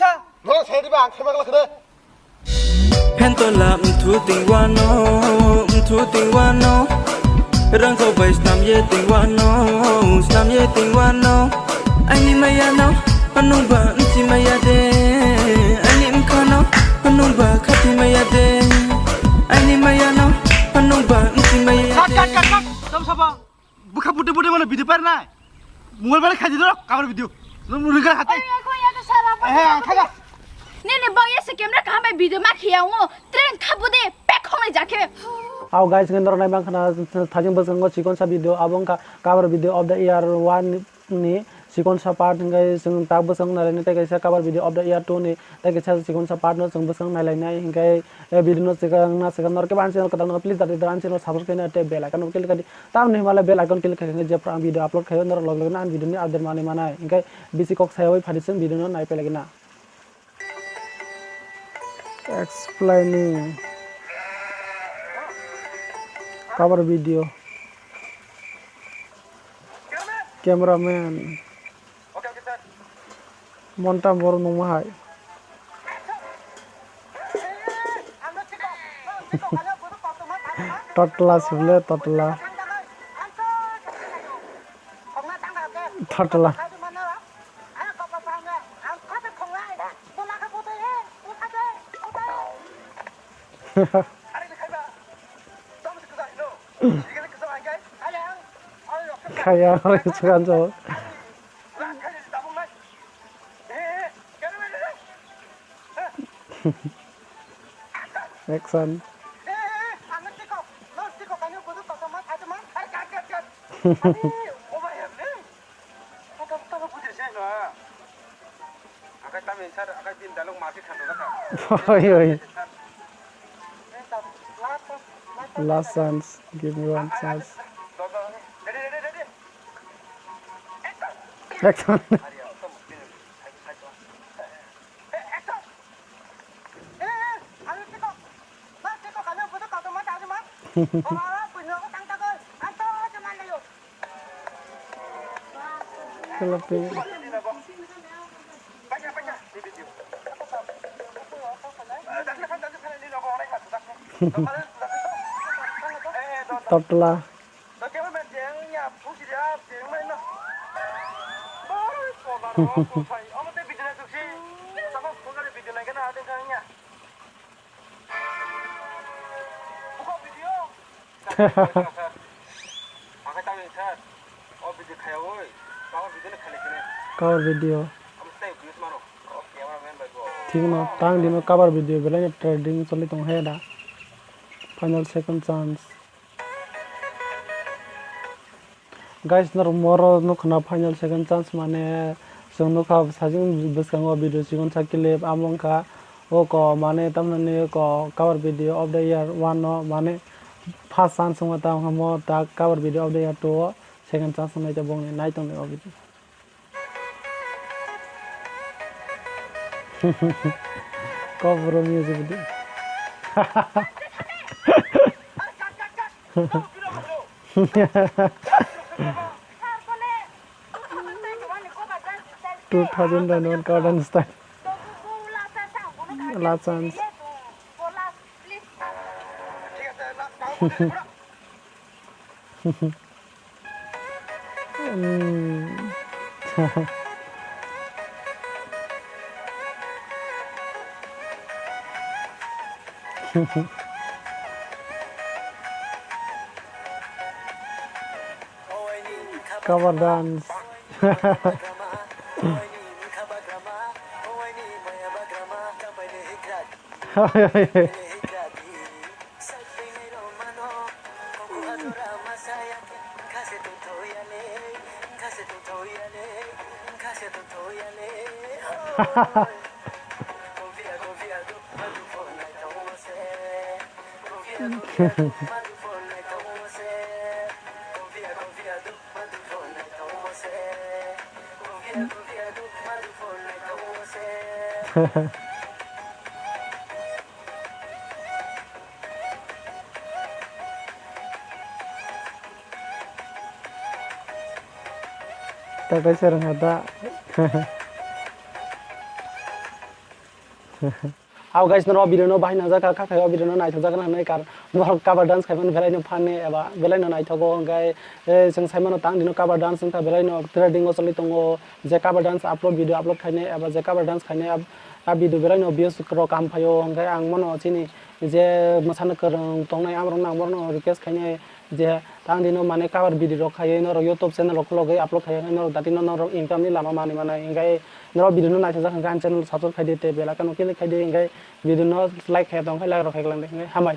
Kisa. No, saya di bang, saya bakal kena. Pentola mtu tingwano Rang so bai snam ye tingwano Ani mayano Anumba nti mayade Ani mkano Anumba kati mayade Ani mayano Anumba nti mayade Kak Kamu siapa? Buka bude mana video pernah Mungkin balik kaji dulu Kabar video Mungkin hati Aku ya tuh salah Kagak Nene bang ya sekemra kami video mak hiango tren kabude pekong jake. How guys ngendor nai bang kana thajing buskango chikon sa video abong ka cover video of the year 1 ni chikon sa part ngai sung tak busang na ni te kaisa cover video of the year 2 ni te kaisa chikon sa part no sung busang nai lai nai ngai video no sekang na sekang nor ke ban channel kadang please dati dan channel subscribe na te bell icon click kadi tam ni mala bell icon click kadi je pram video upload khayo nor log na video ni update mane mana ngai bisi kok sayoi phadisen video no nai pe lagi na explaining cover video cameraman monta mor numahai totla sule totla Kaya orang suka cowok. Action. Oi. Last chance, give me one chance. Action. Keleping. Totla. Cover video. ठीक ना टांग दिन में cover video बेला ट्रेडिंग चली तो है डा final second chance guys नर मोर नो खना final second chance माने जोंनो का साजिं buskango video chikon sakile among ka o ko माने तमने को cover video of the year 1 no माने first chance mata mo ta cover video of the year 2 second chance mai ta bong nai tong ne video cover music video Two thousand and one garden style. Last chance. Cover dance. Tak ada cara ngata. Aw guys noro video no bahina jaka kakhayo video no naithok jaka hanai kar nor cover dance khaimano belai no phane eba belai no naithogo hingkai jeng saimano tang dino cover dance jengka belai no trending o choli tongo je cover dance upload video upload khaine eba je cover dance khaine a video belai no views ro kam phayo hingkai ang mono chini je masana korong tongnai amrong nang borno request khaine je tang dino mane cover video ro khaye no YouTube channel ro khlogai upload khaye no datino no income ni lama mani mana hingkai no video no naithok jaka channel subscribe khaide te bela kanu kile khaide hingkai video no like khaye tong khai like ro khai lang hingkai hamai